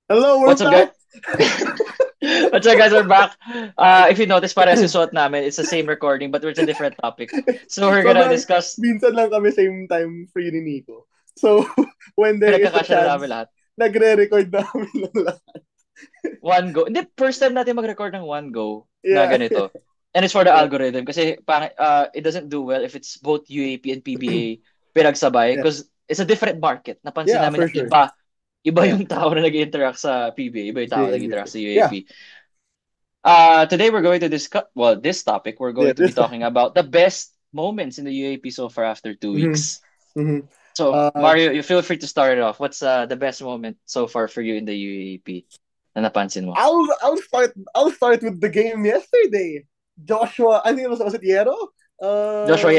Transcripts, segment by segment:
Hello, we're What's up, guys? back. What's up, guys? We're back. If you notice, parehas yung suot namin. It's the same recording, but it's a different topic. So we're gonna Sobrang discuss minsan lang kami same time free ni Nico. So, when there is a pinagkakasya na namin chance, lahat. nagre-record namin ng lahat. One go. Hindi, first time natin mag-record ng one go na Yeah. ganito. And it's for the Yeah. algorithm kasi it doesn't do well if it's both UAP and PBA pinagsabay Yeah. because it's a different market. Napansin Yeah, namin for na sure. iba Yeah. yung tao na nag-interact sa PBA, iba yung tao na nag-interact sa Yeah. UAP. Today we're going to discuss, well, this topic, we're Yeah. going to be talking about the best moments in the UAP so far after two Mhm. weeks. Mhm. So, Uh, Mario, you feel free to start it off. What's the best moment so far for you in the UAP na napansin mo? I'll start with the game yesterday. Joshua, I think was it Yero? Uh, Joshua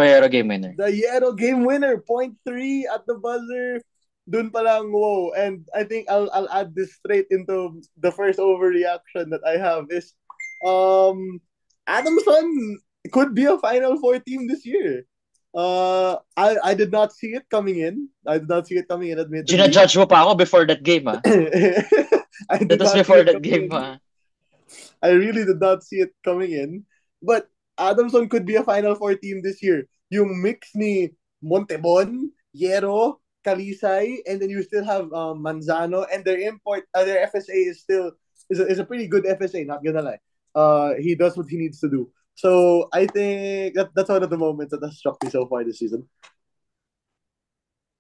Yero game winner. the Yero game winner, point three at the buzzer. Dun pa lang, whoa. And I think I'll add this straight into the first overreaction that I have is um Adamson could be a Final Four team this year. I did not see it coming in. I did not see it coming in, admittedly. Ginajudge mo pa ako before that game, ah. I That did was not see before it that coming game, in. ah. I really did not see it coming in. But Adamson could be a Final Four team this year. Yung mix ni Montebon, Yero, Kalisay, and then you still have Manzano, and their FSA is a pretty good FSA. Not gonna lie, he does what he needs to do. So I think that's one of the moments that has struck me so far this season.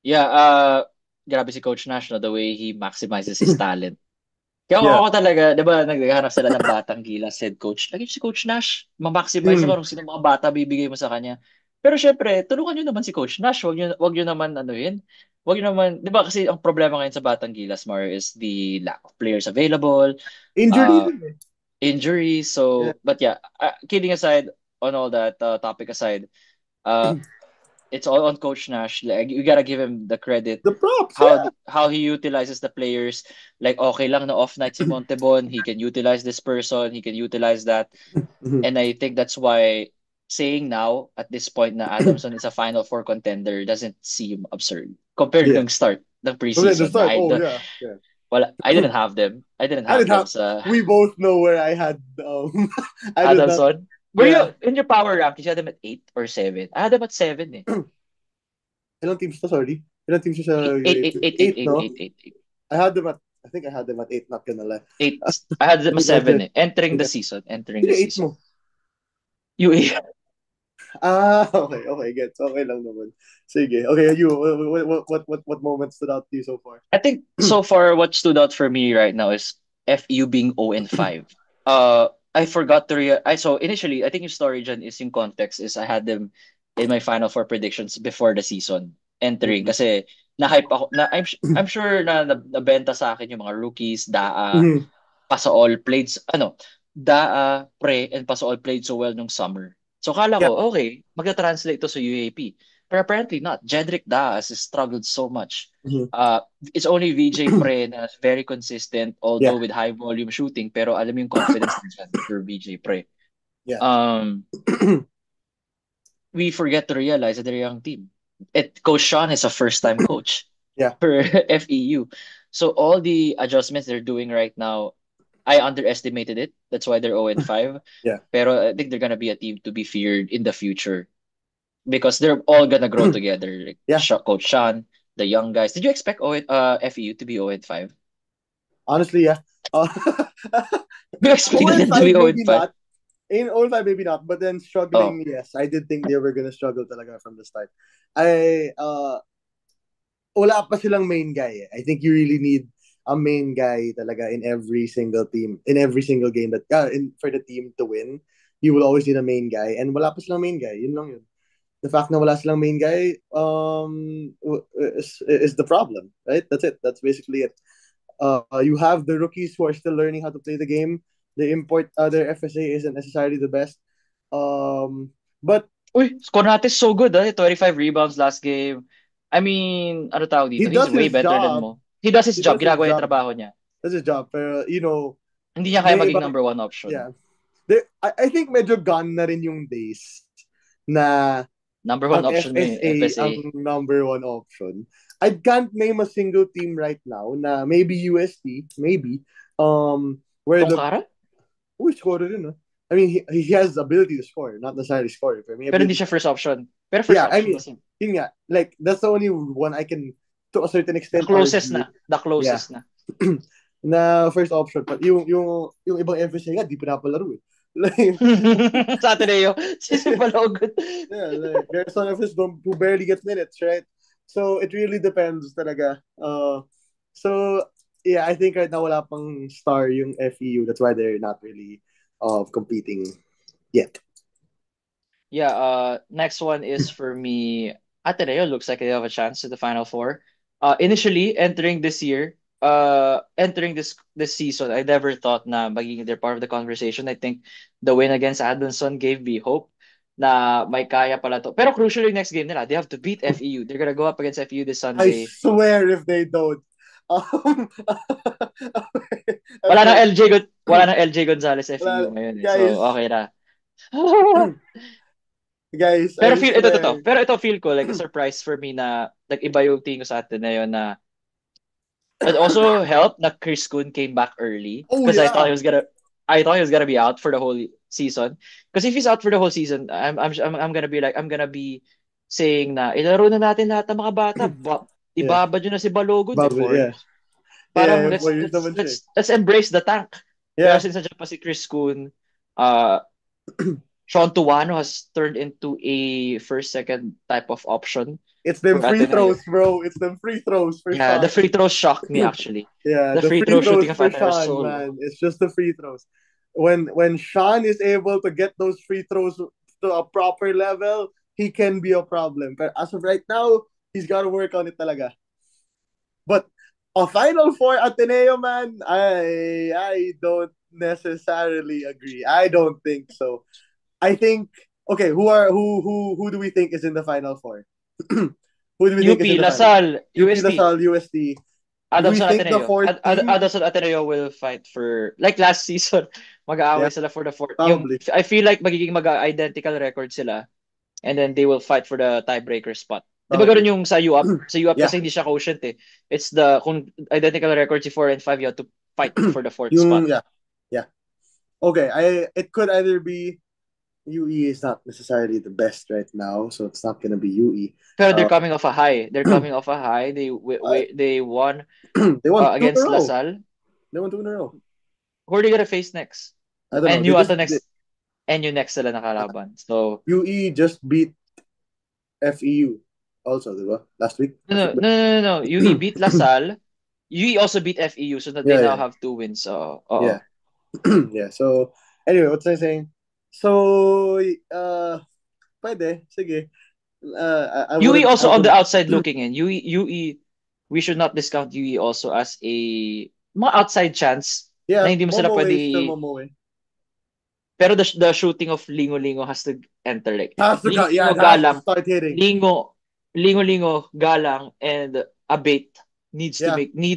Yeah, grabe si Coach Nash, no, the way he maximizes his talent. Kaya Yeah. ako talaga, di ba, naghahanap sila ng batang gilas head coach. Lagi si Coach Nash, ma-maximize Mm. mo kung sino mga bata bibigay mo sa kanya. Pero syempre, tulungan nyo naman si Coach Nash. Wag nyo naman ano yun. Wag nyo naman, di ba kasi ang problema ngayon sa batang gilas, Mar, is the lack of players available, Injury. uh, injuries. Yeah. So, but yeah, kidding aside, on all that, topic aside, uh, it's all on Coach Nash. Like you gotta give him the credit. The props, How he utilizes the players. Like okay lang na off night si Montebon, he can utilize this person, he can utilize that, yeah. and I think that's why saying now at this point na Adamson is a Final Four contender doesn't seem absurd compared Yeah. ng start ng Okay, the preseason. start. Oh yeah. Yeah. I didn't have them. I didn't I have didn't them have. sa We both know where I had. I did not. Adamson. Were Yeah. you in your power rankings? You had them at 8 or 7? I had them at 7 eh. Ilang teams to, sorry? Ilang teams siya sa 8, 8, 8, 8, 8, 8, 8, 8, 8, 8, 8, 8, 8, 8, 8, 8, 8, eight, no? 8, 8, I had them at I think I had them at eight, not gonna lie. Eight. I had them a seven Imagine. eh. Entering the Yeah. season. Entering Sino the eight season. mo? UAE. Okay, okay, gets. Okay lang naman. Sige. Okay, you, what moments stood out to you so far? I think so far what stood out for me right now is FU being 0 and 5. I forgot to I so initially I think yung story dyan is yung context is I had them in my final four predictions before the season entering Mhm. kasi na-hype ako na I'm sure na nabenta sa akin yung mga rookies, Daa, Mhm. Pasaol played Daa, Pre and Pasaol played so well nung summer. So kala Yeah. ko okay, magta-translate to sa UAP. But apparently not. Jedrick Daa has struggled so much. Mhm. Uh, it's only VJ Pre na very consistent, Yeah. although with high volume shooting, pero alam mo yung confidence na dyan for VJ Pre. Yeah. Um, we forget to realize that they're a young team. Coach Sean is a first-time coach Yeah. for FEU. So all the adjustments they're doing right now, I underestimated it. That's why they're 0 and 5. Yeah. Pero I think they're gonna be a team to be feared in the future because they're all gonna grow together. Like Yeah. Coach Sean, the young guys. Did you expect FEU to be 0 and 5? Honestly, yeah. Uh, You expected 0 them to be 5 0 and maybe 5? not. In 0 5 maybe not, but then Oh, struggling, yes. I did think they were gonna struggle talaga from the start. I wala pa silang main guy eh. I think you really need a main guy talaga in every single team, in every single game that for the team to win. You will always need a main guy, and wala pa silang main guy. Yun lang yun. The fact na wala silang main guy is the problem, right? That's it. That's basically it. You have the rookies who are still learning how to play the game. Their FSA isn't necessarily the best. But uy, score natin so good, 25 rebounds last game. I mean, ano tawag he dito? He's does way his better than job. mo. He does his He job. does his Ginagawa yung job. trabaho niya. That's his job. Pero, Hindi niya kaya may maging ibang, number one option. yeah. I think medyo gone na rin yung days na Number one ang option mo yung FSA ang FSA. number one option. I can't name a single team right now na maybe UST, maybe, where the Tongkara? scorer rin, no? I mean, he has the ability to score, not necessarily score. But I mean, Pero hindi ability. siya first option. Pero first Yeah, I option mean, kasi. yun nga, like, that's the only one I can, to a certain The extent, closest argue. na. The Yeah. closest na. Na first option. But yung ibang FSA nga, di pinapalaro eh. Like, Sa Ateneo, si Balogun. yeah, like, there's some FSA who barely gets minutes, right? So, it really depends talaga. So, yeah, I think right now wala pang star yung FEU. That's why they're not really competing yet. Yeah, next one is for me. Ateneo looks like they have a chance to the Final Four. Initially, entering this season, I never thought na magiging they're part of the conversation. I think the win against Adamson gave me hope na may kaya pala to. Pero crucially, next game nila, they have to beat FEU. They're gonna go up against FEU this I Sunday. swear if they don't. Um, I'm Wala nang sorry. LJ wala nang LJ Gonzalez FEU Wala, ngayon eh. So, guys, okay na. guys, Pero I feel ito to. swear. Pero ito feel ko like a surprise for me na nag-iba yung tingin ko sa atin na yun na it also helped that Chris Kun came back early Oh because yeah. I thought he was gonna be out for the whole season. Because if he's out for the whole season, I'm gonna be like I'm gonna be saying na ilaro na natin lahat ng mga bata. Yeah. Ibabad yun na si Balogun eh, Bobby, four yeah. years. Parang Yeah, 4 years naman siya. let's embrace the tank. Pero Yeah. since nandiyan pa si Chris Kun, uh, Sean Tuano has turned into a first, second type of option It's for them free Ateneo. throws, bro. It's them free throws for Yeah, the Sean. free throws shocked me actually. Yeah, The the free free throw throws shooting of for Ateneo is Sean, so low. man. It's just the free throws. When Sean is able to get those free throws to a proper level, he can be a problem. But as of right now, he's got to work on it talaga. But a Final Four Ateneo, man, I don't necessarily agree. I don't think so. I think okay. Who do we think is in the Final Four? Who do we think is in UP, the final? LaSalle, UP UST, Lasal, UST. Do we Adamson think the Ateneo. fourth team? Adamson Ateneo will fight for like last season. Yeah, Mag-aaway sila for the fourth. Yung probably. I feel like magiging mag-identical record sila and then they will fight for the tiebreaker spot. Di ba ganun Probably. yung sa UP? Sa UP Yeah. kasi hindi siya quotient eh. It's kung identical record si 4 and 5, you have to fight for the fourth spot. Yung yeah. Yeah. Okay, it could either be UE is not necessarily the best right now, so it's not gonna be UE. Pero they're coming off a high. They're coming off a high. Uh, They won they won two in a against row. LaSalle. They won two in a row. Who are they gonna face next? I don't know. NU ata next. NU next sila nakalaban. So UE just beat FEU also, diba? Last week. no. UE beat LaSalle. UE also beat FEU, so that they now Yeah. have 2 wins. So Yeah. Yeah. So anyway, what's I saying? So pwede, sige. I UE wouldn't. also on the outside looking in. UE, we should not discount UE also as a mga outside chance na Yeah, hindi mo sila Momo pwede. is still Momo. Pero the shooting of Lingo has to enter like Has to go. Yeah, Lingo it has to Galang, start hitting. Lingo Galang and Abate need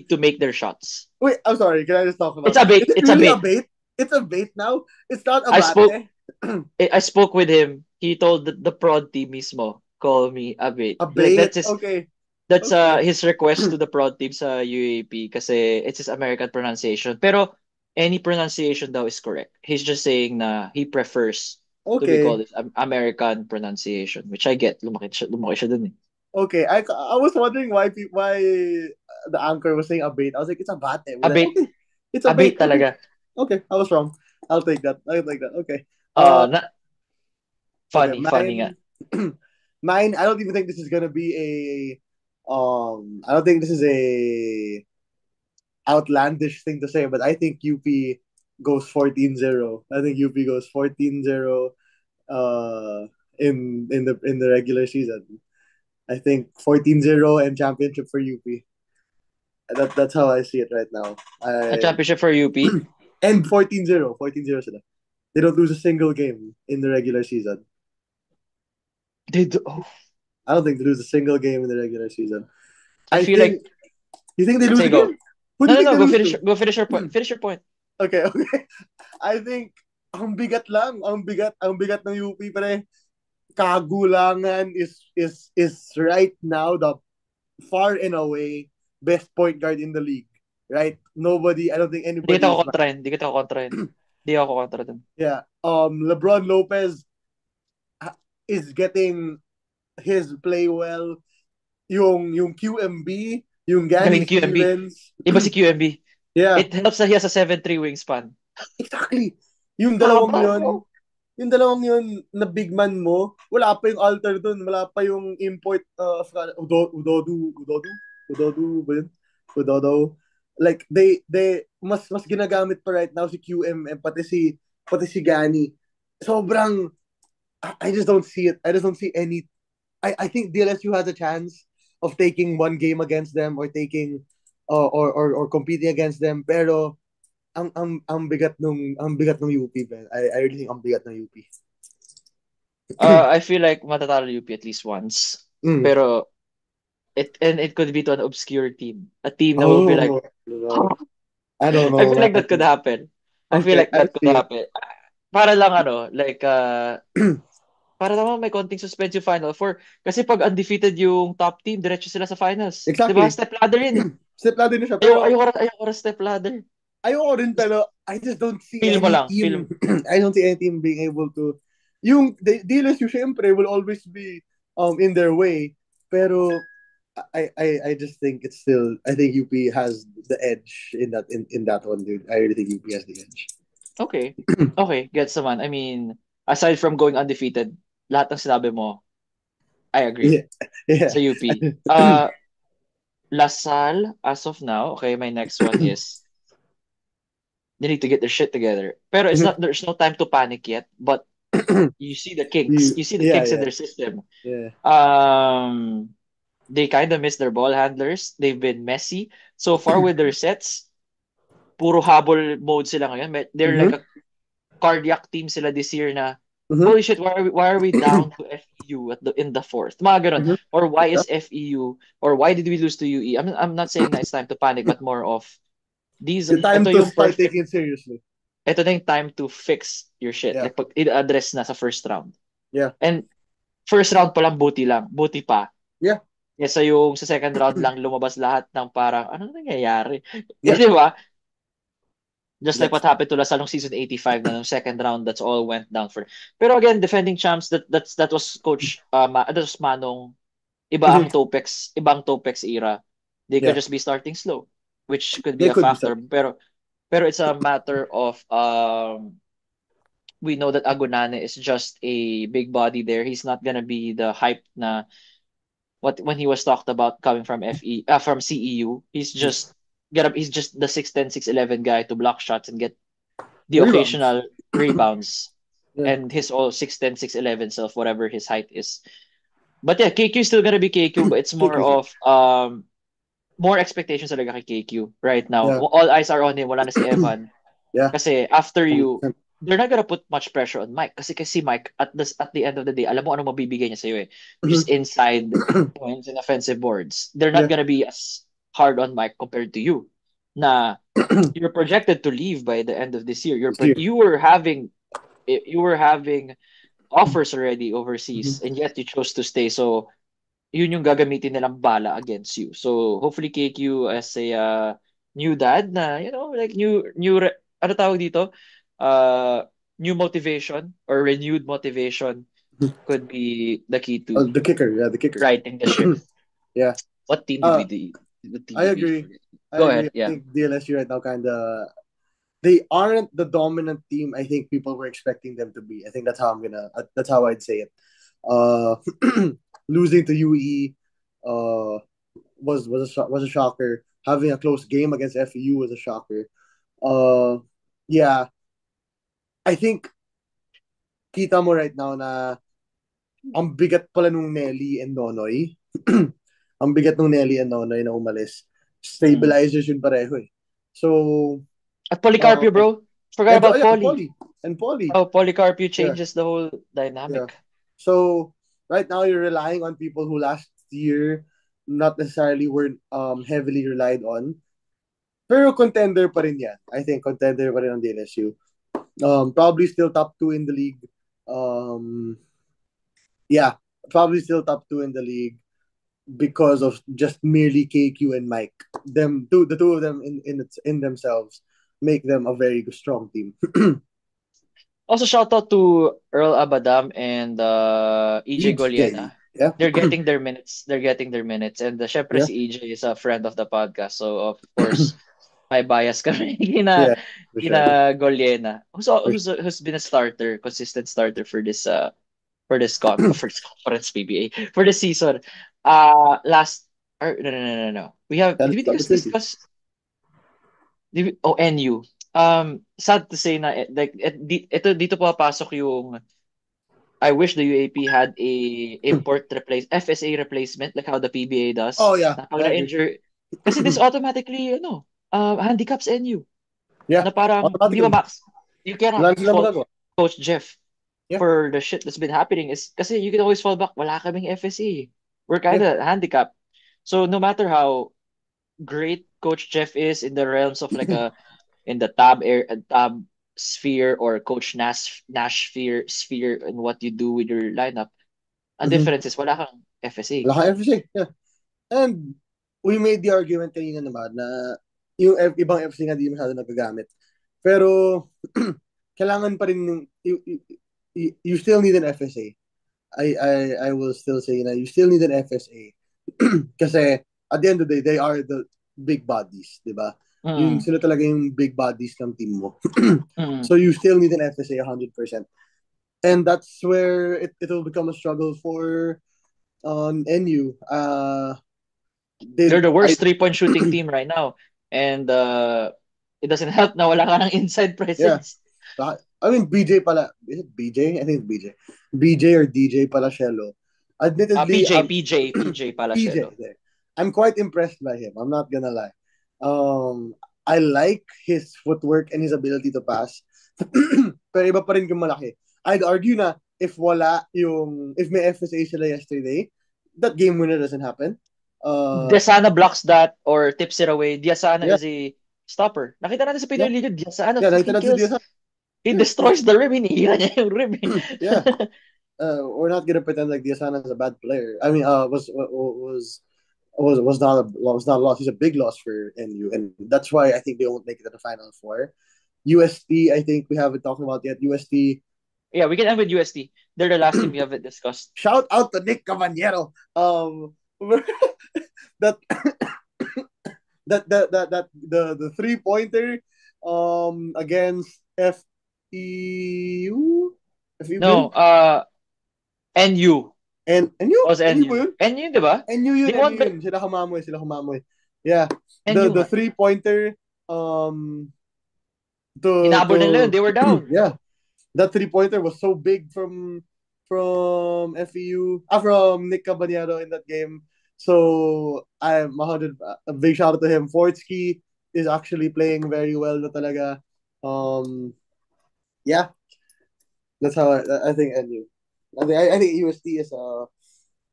to make their shots. Wait, I'm sorry. Can I just talk about It's a that? bait. Is it It's a really bait. a bait? It's a bait now. It's not a I spoke. bate. I spoke with him. He told the prod team mismo, call me a bait. A Like bait. Okay. that's Okay. his request to the prod team sa UAP kasi it's his American pronunciation. Pero any pronunciation daw is correct. He's just saying na he prefers to be Okay. called his American pronunciation, which I get. Lumaki siya dun eh. Okay. I was wondering why the anchor was saying a bait. I was like, it's a bate. A bait. Okay. It's a A bait bait. Okay. talaga. Okay. I was wrong. I'll take that. Okay. Na Okay. funny nga. Mine. I don't even think this is gonna be a. I don't think this is a outlandish thing to say, but I think UP goes 14-0. I think UP goes 14-0 in the regular season. I think 14-0 and championship for UP. That's how I see it right now. A championship for UP. And 14-0. 14-0 sila. They don't lose a single game in the regular season. They do. Oh. I don't think they lose a single game in the regular season. I feel like you think they lose say a go. game? Who do you think No, they lose to? go finish your point. Finish your point. Okay. I think ang bigat lang, ang bigat ng UP pre. Kagulangan is right now far and away best point guard in the league, right? Nobody, I don't think Hindi kita anybody ko is kontrahin. Hindi kita ko kontrahin. Hindi ako kontra dun. yeah. LeBron Lopez is getting his play well. Yung QMB, yung Galing Gani ni QMB. Stevens. Iba si QMB. Yeah, It helps that he has a 7'3" wingspan. exactly. Yung dalawang Haba, yun, bro. yung dalawang yun na big man mo, wala pa yung alter dun, wala pa yung import Udodu ba yun? Udodo. Like they mas ginagamit pa right now si QM and pati si Gani. Sobrang I just don't see it. I just don't see any I think DLSU has a chance of taking one game against them or taking or competing against them pero ang bigat nung UP man. I really think ang bigat ng UP. I feel like matatalo UP at least once. Mm. Pero it could be to an obscure team. A team that will be like, Oh, no. I don't I know, feel like that man. could happen. I feel Okay, like I that could see it. happen. Para lang ano, like para naman may konting suspense yung Final Four. Kasi pag undefeated yung top team, diretso sila sa finals. 'Di ba? Exactly. Step ladder yun eh. Step ladder na siya Ayoko, pero ayoko rin step ladder. ayoko rin pero I just don't see Feel mo any lang, team I don't see any team being able to yung DLSU syempre will always be in their way pero I just think it's still I think UP has the edge in that one, dude. I really think UP has the edge. Okay. Okay, gets naman. I mean, aside from going undefeated, lahat ng sinabi mo, I agree. Yeah. Yeah. Sa UP. Lasal, as of now, okay, my next one is they need to get their shit together. Pero it's not there's no time to panic yet, but you see the kinks. You see the Yeah, kinks in yeah, their system. yeah. Um they kind of miss their ball handlers. They've been messy. So far with their sets, puro habol mode sila ngayon. They're like Mm-hmm. a cardiac team sila this year na Mm-hmm. holy shit, why are we down to FEU in the fourth? Mga ganun. Mm-hmm. Or why Yeah. is FEU or why did we lose to UE? I'm not saying that it's time to panic, but more of The time ito to yung start perfect, taking it seriously. ito na yung time to fix your shit. Yeah. Like pag i-address na sa first round. Yeah. And first round pa lang, buti pa. Yeah. Kesa yung sa second round lang lumabas lahat ng parang, ano nangyayari? Yeah. Di ba? Just like what That's happened to Lasal nung season 85 na nung second round, that's all went down for. Pero again, defending champs, that was coach, that was Manong, Mhm. Iba ang Topex era. They could Yeah. just be starting slow, which could be They a could be factor. starting. Pero it's a matter of we know that Agonane is just a big body there. He's not gonna be the hype na what when he was talked about coming from from CEU. He's just the 6'10", 6'11" guy to block shots and get the Rebounds. occasional rebounds Yeah. and his all 6'10", 6'11" self, whatever his height is. But yeah, KQ is still gonna be KQ, but it's more KQC. of more expectations talaga kay KQ right now. Yeah. All eyes are on him. Wala na si Evan. Yeah. Kasi after you, 100%. they're not gonna put much pressure on Mike. Kasi Mike, at the end of the day, alam mo ano mabibigay niya sa'yo eh. Which is Mhm. inside points and offensive boards. They're not Yeah. gonna be as hard on Mike compared to you. Na you're projected to leave by the end of this year. This year. You were having offers already Mhm. overseas and yet you chose to stay. So yun yung gagamitin nilang bala against you. So hopefully KQ as a new dad na like ano tawag dito? Uh New motivation or renewed motivation could be the key to The kicker. Yeah, the kicker. righting the ship. Yeah. What team did we Uh, do? What team I did we agree. forget? I Go agree. ahead. I Yeah. think DLSU right now kind of they aren't the dominant team I think people were expecting them to be. I think that's how I'd say it. Uh, losing to UE was a shocker. Having a close game against FEU was a shocker. Uh, yeah, I think kita mo right now na ang bigat pala nung Nelly and Nonoy. Ang bigat nung Nelly and Nonoy na umalis. Mm. Stabilizers yun pareho eh. So, At uh, Policarpio, bro. Forgot about yeah, Poly. And Poly. Oh, Policarpio Yeah, changes the whole yeah. dynamic. So right now you're relying on people who last year not necessarily were heavily relied on. Pero contender pa rin yan. I think contender pa rin ang DLSU. Probably still top two in the league. Um, yeah, probably still top two in the league. because of just merely KQ and Mike. The two of them in themselves make them a very strong team. Also, shout out to Earl Abadam and EJ EJ, Goliena. yeah, They're getting their minutes. They're getting their minutes. And syempre yeah, si EJ is a friend of the podcast. So, of course, may bias kami yeah, for sure, kina Goliena. for sure. Who's been a starter, consistent starter for this for this conference PBA for this season. Last or no no no no no. We have That did is we that is crazy. discuss NU. Sad to say na dito papasok yung I wish the UAP had a import replace FSA replacement like how the PBA does. Oh yeah, Na pag I agree. na-injure kasi this automatically handicaps NU Yeah, na parang hindi ba automatically. max you cannot Wala na silang fault magagawa. Coach Jeff Yeah, for the shit that's been happening is kasi you can always fall back wala kaming FSA. We're kind yeah. of handicapped. So no matter how great Coach Jeff is in the realms of like a in the tab sphere or Coach Nash sphere and what you do with your lineup. Ang Mm-hmm. difference is wala kang FSA. Wala kang FSA. Yeah. And we made the argument kanina naman na yung ibang FC nga di masyado nagagamit. Pero kailangan pa rin you still need an FSA. I will still say na you still need an FSA. Kasi at the end of the day, they are the big bodies, di ba? Yung Mm, sila talaga yung big bodies ng team mo. mm. So you still need an FSA 100%. And that's where it will become a struggle for NU. They're the I worst three-point shooting team right now. And it doesn't help na wala ka ng inside Yeah. presence. I mean, BJ pala. Is it BJ? I think it's BJ. BJ or DJ pala Shelo. Admittedly, PJ pala siya, PJ. no? There. I'm quite impressed by him. I'm not gonna lie. Um, I like his footwork and his ability to pass. Pero iba pa rin yung malaki. I'd argue na if may FSA sila yesterday, that game winner doesn't happen. Diasana blocks that or tips it away. Diasana Yeah, is a stopper. Nakita natin sa yeah, Pinoy Liga, Diasana yeah. Nakita fucking natin si kills. Diaz. He destroys the rim. Hinihila niya yung rim. Yeah. We're not gonna pretend like Diasana is a bad player. I mean, was not a loss. He's a big loss for NU, and that's why I think they won't make it to the final four. UST, I think we haven't talked about yet. UST, Yeah, we can end with UST. They're the last team we haven't discussed. shout out to Nick Caballero. That the 3 pointer against FEU No, NU. and you Was and you NU. yun NU, di ba? and They you won by yun sila humamoy yeah NU the nga. 3 pointer um Hinabol nila yun. to They were down. yeah that 3 pointer was so big from FEU from Nick Caballero in that game. So I'm 100 a big shout out to him. Fortsky is actually playing very well na talaga. Yeah, that's how I think NU. I think UST is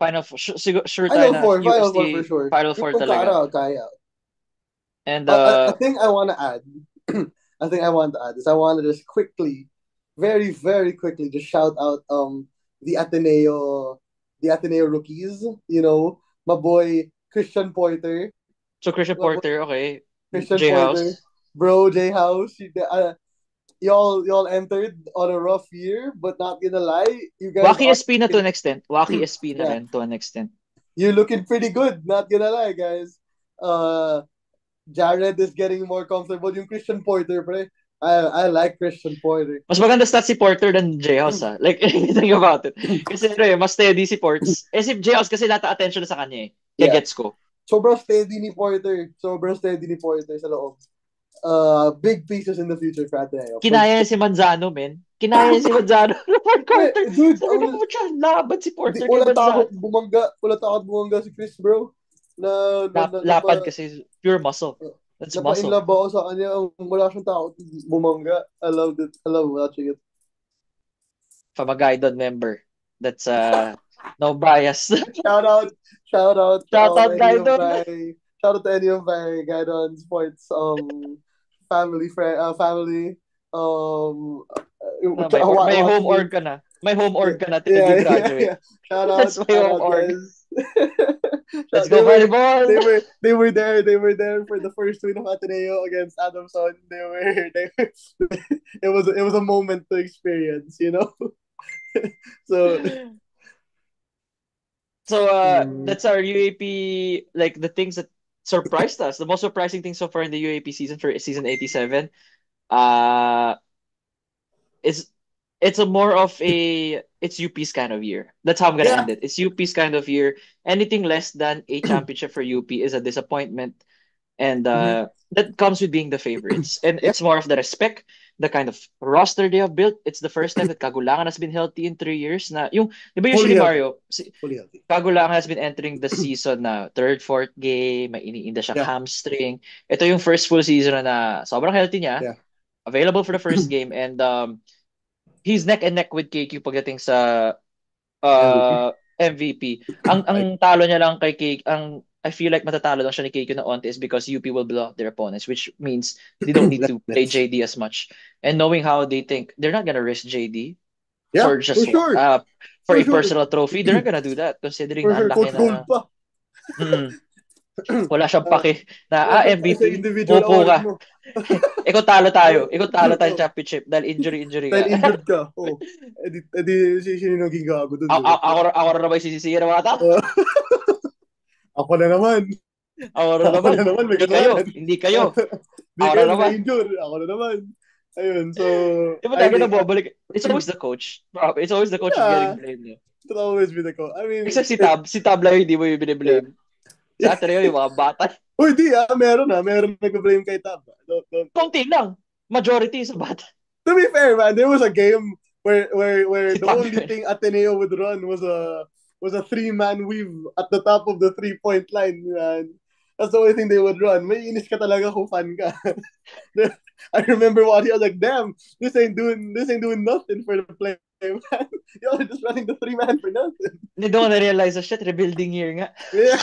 Final Four. Sure tayo na Final four for UST sure. Final Yung Four talaga. Pagkara, kaya. And I think I want to add. I think I want to add is I want to just quickly, very very quickly, just shout out the Ateneo, the Ateneo rookies. You know, my boy Christian Porter, so Christian my boy Porter, okay. Christian J Porter, House. bro J House. Y'all entered on a rough year, but not gonna lie, you guys Waki are SP na to an extent. Waki SP na yeah, rin to an extent. you're looking pretty good. Not gonna lie, guys. Uh, Jared is getting more comfortable. Yung Christian Porter, pre. I like Christian Porter. Mas maganda stats si Porter than J House, ha? Like, think about it. Kasi mas steady si Ports. Si J House kasi lahat ng attention na sa kanya eh. Kaya Yeah. gets ko. Sobrang steady ni Porter. Sobrang steady ni Porter sa loob. Big pieces in the future for Ateneo. Kinaya niya si Manzano, men. Kinaya niya si Manzano sa fourth quarter. Dude, Sabi ko, pucha, laban si Porter kay wala takot Manzano. bumangga. Wala takot bumangga si Chris, bro. Lapad kasi pure muscle. That's muscle. Napa-inlove ako sa kanya. Wala siyang takot bumangga. I loved it. I love watching it. From a Gaidon member. That's no bias. Shout out. Shout out Any of Gaidon. my shout out to any of my Gaidon sports family family May home watching org ka na. May home org ka na till yeah, you yeah, graduate. yeah. Shout That's my out home org. guys. Let's They go were volleyball. they were there for the first win of Ateneo against Adamson. It was a moment to experience, you know. So So mm, that's our UAP, like the things that surprised us. The most surprising thing so far in the UAP season for season 87 uh is it's a more of a it's UP's kind of year. That's how I'm gonna yeah. end it. It's UP's kind of year. Anything less than a championship for UP is a disappointment. And Mhm. that comes with being the favorites. And Yeah, it's more of the respect, the kind of roster they have built. It's the first time that Kagulangan has been healthy in 3 years. Na yung, di ba fully usually healthy, Mario, fully healthy. Kagulangan has been entering the season na third, fourth game, may iniinda siyang Yeah, hamstring. Ito yung first full season na sobrang healthy niya, yeah. available for the first game, and he's neck and neck with KQ pagdating sa MVP. MVP. Ang talo niya lang kay Cake, ang I feel like matatalo lang siya ni KQ na onte is because UP will blow out their opponents, which means they don't need to play Let's. JD as much. And knowing how they think, they're not gonna risk JD Yeah, for for just sure, for for a sure, personal trophy. They're not gonna do that considering for na ang sure. laki Coach Gold na pa. mm, wala siyang uh, paki na wala siyang pake MVP, sa individual upo award ka. mo. Ikaw talo tayo. Ikaw talo tayong Oh, championship dahil injury dahil ka. injured ka. Oh, edi sino naging gago dun, di ba? Ako na ba sisisiyan ng mga tao? Uh, ako na naman. Ako na Ako naman. na naman, may Hindi kayo. kasalanan. Hindi kayo. Di Ako na kayo naman. na-injure. Ako na naman. Ayun, so, Di ba I talaga think, na bumabalik? It's always the coach. Bro, it's always the coach who's getting yeah, blamed. No? it'll always be the call. I mean, Except si Tab. Si Tab lang yung hindi mo yung yeah. biniblame. Sa atin na yun, yung mga bata. Uy, di meron nagpa-blame kay Tab. Don't. Konti lang. Majority sa bata. To be fair, man, there was a game where Si the Tab only yun. thing Ateneo would run was a three-man weave at the top of the three-point line, man. That's the only thing they would run. May inis ka talaga kung fan ka. I remember watching, I was like, damn, this ain't doing nothing for the play, man. Y'all are just running the three-man for nothing. Hindi doon ko na-realize na shit, rebuilding year nga. Yeah.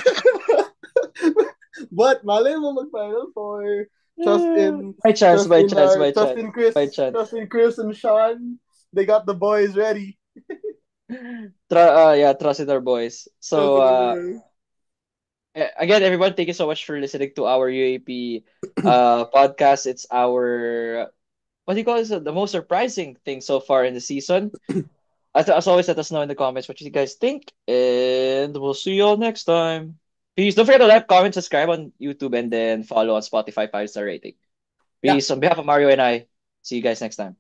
But malay mo mag-final four. Trust in By chance, trust by in chance, our by chance, by chance. trust in Chris and Sean. They got the boys ready. Yeah, trust in our boys. Trust So, in the boys. again, everyone, thank you so much for listening to our UAP podcast. It's our what do you call this? The most surprising thing so far in the season. As always, let us know in the comments what you guys think, and we'll see you all next time. Peace. Don't forget to like, comment, subscribe on YouTube, and then follow on Spotify 5-star rating. Yeah. Peace. On behalf of Mario and I, see you guys next time.